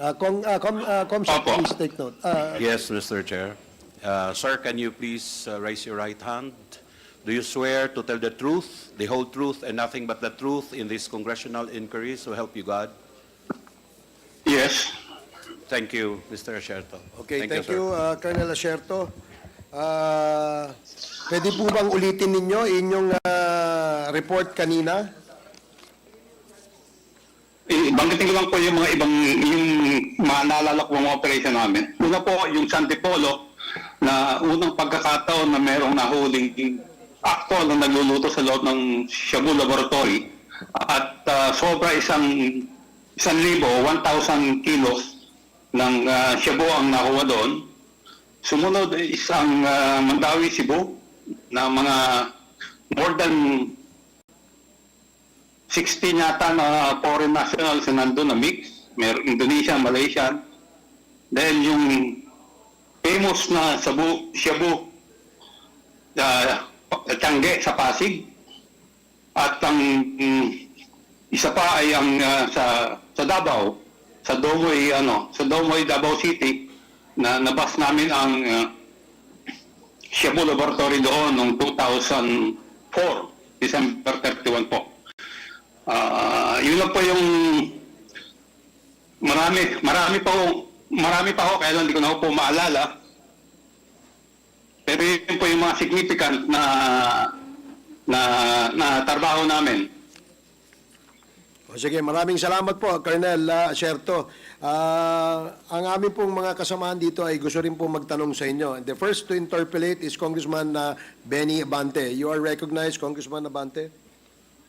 Comsec, Opo. please take note. Yes, Mr. Chair. Sir, can you please raise your right hand? Do you swear to tell the truth, the whole truth, and nothing but the truth in this congressional inquiry, so help you God? Yes. Thank you, Mr. Asherto. Okay, thank sir. you, Colonel Asherto. Pwede po bang ulitin ninyo inyong report kanina? Banggitin ko lang po yung mga yung mga naalala ko mga operation namin. Una po, yung San Tipolo, na unang pagkakataon na merong nahuling akto na nagluluto sa loob ng Shabu Laboratory. At sobra 1,000 kilos ng shabu ang nakuha doon. Sumunod isang Mandawi, Cebu, na mga more than 16 yata na foreign nationals na nandun na mix. Meron Indonesia, Malaysia. Dahil yung famous na shabu Tiangge sa Pasig. At ang isa pa ay ang sa Davao, sa Domoy, Davao City, na nabas namin ang Shabu Laboratory doon noong 2004, December 31 po. Yun lang po yung marami pa ako, kaya lang hindi ko na po maalala. Pero yun po yung mga significant na trabaho namin. O sige, maraming salamat po, Colonel Asherto. Ang aming pong mga kasamahan dito ay gusto rin pong magtanong sa inyo. The first to interpellate is Congressman Benny Abante. You are recognized, Congressman Abante.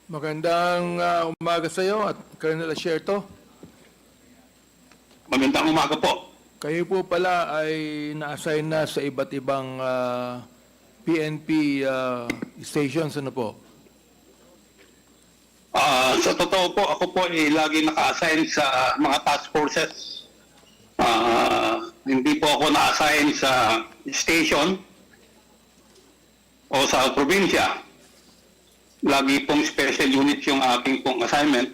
Magandang umaga sa iyo at Colonel Asherto. Magandang umaga po. Kayo po pala ay na-assign na sa iba't ibang PNP stations, ano po? Sa totoo po, ako po ay lagi naka-assign sa mga task forces. Hindi po ako na-assign sa station o sa probinsya. Lagi pong special unit yung aking pong assignment.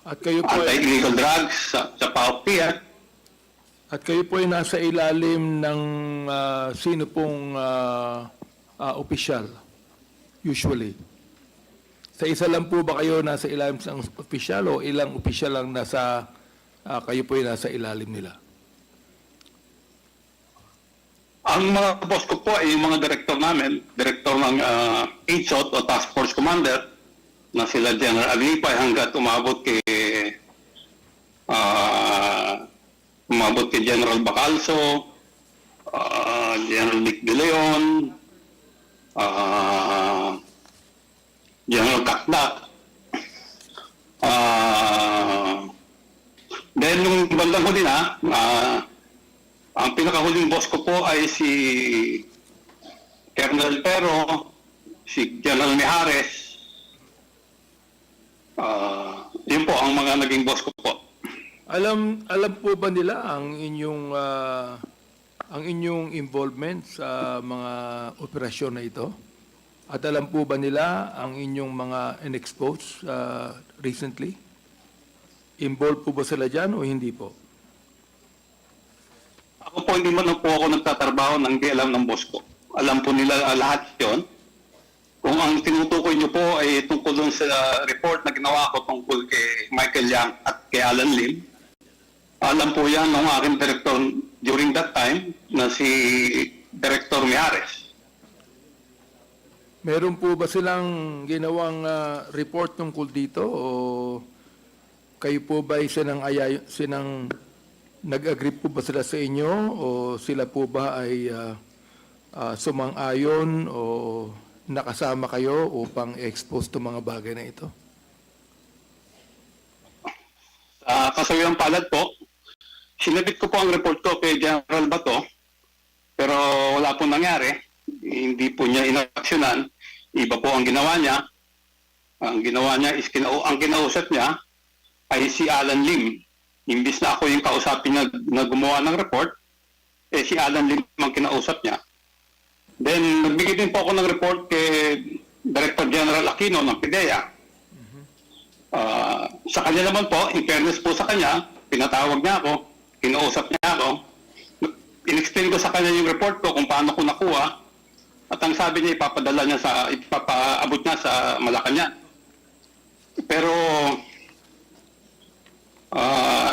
At kayo po ay, Anti-illegal drugs sa PAOP. at kayo po ay nasa ilalim ng sino pong opisyal, usually? Sa isa lang po ba kayo nasa ilalim ng opisyal o ilang opisyal lang nasa, kayo po ay nasa ilalim nila? Ang mga boss ko po ay yung mga director namin, director ng HOT o Task Force Commander, na sila General Agripay hanggat umabot kay General Bacalso, General Nick De Leon, General Kakdak. Then yung bandang huli na, ang pinakahuling boss ko po ay si Colonel Pero, si General Mijares. Yun po ang mga naging boss ko po. Alam po ba nila ang inyong involvement sa mga operasyon na ito? At alam po ba nila ang inyong mga in-expose recently? Involved po ba sila dyan o hindi po? Ako po, hindi man po ako nagtatrabaho ng hindi alam ng boss ko. Alam po nila lahat yon. Kung ang tinutukoy niyo po ay tungkol dun sa report na ginawa ko tungkol kay Michael Yang at kay Alan Lim, alam po yan ng aking director during that time na si Director Mijares. Meron po ba silang ginawang report tungkol dito o kayo po ba ay nag-agree po ba sila sa inyo o sila po ba ay sumang-ayon o nakasama kayo upang expose to mga bagay na ito? Kasawiyang palad po, sinabit ko po ang report ko kay General Bato, pero wala pong nangyari. Hindi po niya inaksyonan. Iba po ang ginawa niya. Ang ginawa niya is ang kinausap niya ay si Alan Lim. Imbis na ako yung kausapin niya na gumawa ng report, si Alan Lim ang kinausap niya. Then, nagbigay din po ako ng report kay Director General Aquino ng PIDEA. Sa kanya naman po, in fairness po sa kanya, pinatawag niya ako, kinausap niya ako, in-explain ko sa kanya yung report ko kung paano ko nakuha, at ang sabi niya, ipapaabot niya sa Malacanang. Pero,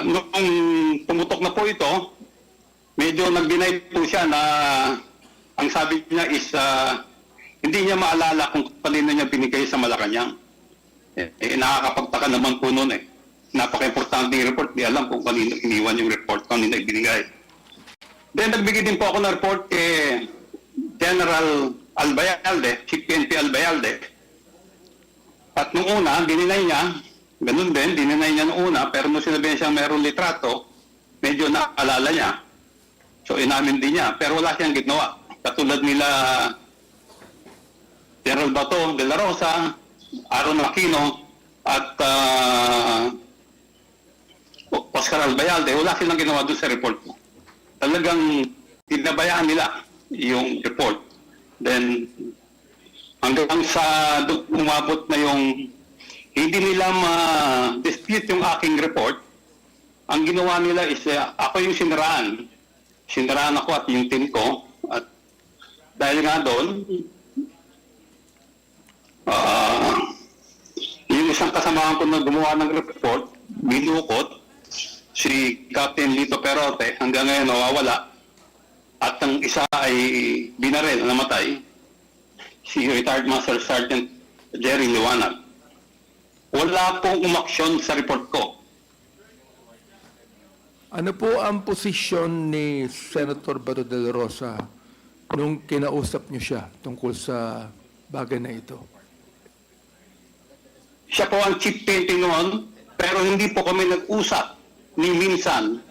nung pumutok na po ito, medyo nag-deny po siya na ang sabi niya is hindi niya maalala kung kanino niya binigay sa Malacanang. Nakakapagtaka naman po noon eh. Napaka-importante yung report, di alam kung kanino iniwan yung report, kanino ibinigay. Then nagbigay din po ako ng report kay General Albayalde, Chief PNP Albayalde. At nung una, dininay niya, ganun din, dininay niya nung una, pero nung sinabi niya siyang mayroong litrato, medyo naalala niya. So inamin din niya, pero wala siyang ginawa. Katulad nila General Bato de la Rosa, Aaron Aquino, at Oscar Albayalde, wala silang ginawa doon sa report ko. Talagang tinabayaan nila yung report. Then, hanggang sa umabot na yung hindi nila ma-dispute yung aking report, ang ginawa nila is ako yung siniraan. Siniraan ako at yung team ko. At dahil nga doon, yung isang kasamahan ko na gumawa ng report, binukot, si Captain Lito Perote, hanggang ngayon nawawala. At ang isa ay binaril, namatay, si retired Master Sergeant Jerry Liwanag. Wala pong umaksyon sa report ko. Ano po ang posisyon ni Senator Bato de la Rosa nung kinausap niyo siya tungkol sa bagay na ito? Siya po ang chief painting noon, pero hindi po kami nag-usap ni minsan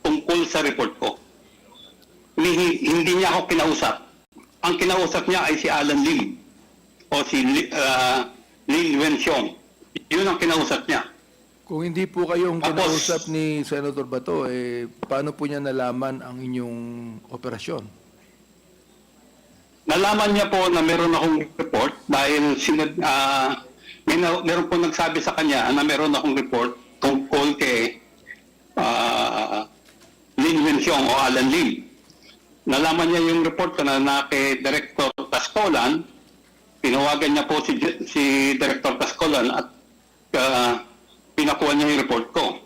tungkol sa report ko. Hindi niya ako kinausap. Ang kinausap niya ay si Alan Lim o si Lin Wenxiong. Yun ang kinausap niya. Kung hindi po kayong Tapos- kinausap ni Senator Bato, paano po niya nalaman ang inyong operasyon? Nalaman niya po na meron akong report dahil meron po nagsabi sa kanya na meron akong report tungkol kay Lin Wenxiong o Alan Lim. Nalaman niya yung report ko na kay Director Tascolan. Pinawagan niya po si Director Tascolan at pinakuha niya yung report ko.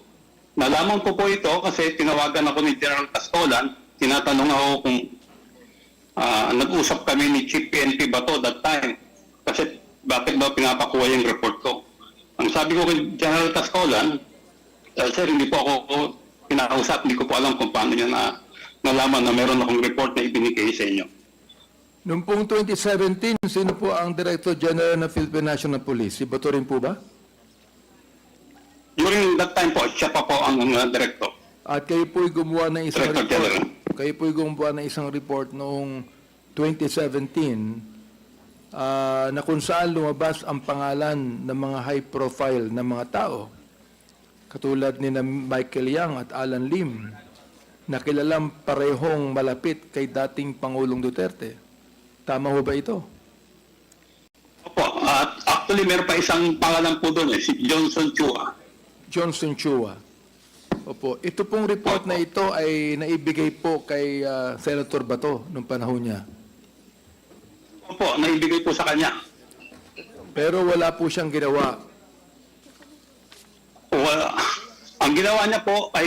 Nalaman ko po ito kasi tinawagan ako ni General Tascolan. Tinatanong ako kung nag-usap kami ni Chief PNP Bato that time. Kasi bakit daw pinapakuha yung report ko. Ang sabi ko kay General Tascolan, sir, hindi po ako pinakausap. Hindi ko po alam kung paano niya nalaman na meron akong report na ibinigay sa inyo. Noong pong 2017, sino po ang Director General ng Philippine National Police? Si Bato rin po ba? During that time po, siya pa po ang director. At kayo po'y gumawa ng isang Director report. General. Kayo po'y gumawa ng isang report noong 2017 na kung saan lumabas ang pangalan ng mga high profile na mga tao. Katulad ni na Michael Yang at Alan Lim, na kilalang parehong malapit kay dating Pangulong Duterte. Tama ho ba ito? Opo, at actually meron pa isang pangalan po doon si Johnson Chua. Johnson Chua. Opo, ito pong report na ito ay naibigay po kay Senator Bato noong panahon niya. Opo, naibigay po sa kanya. Pero wala po siyang ginawa. Ang ginawa niya po ay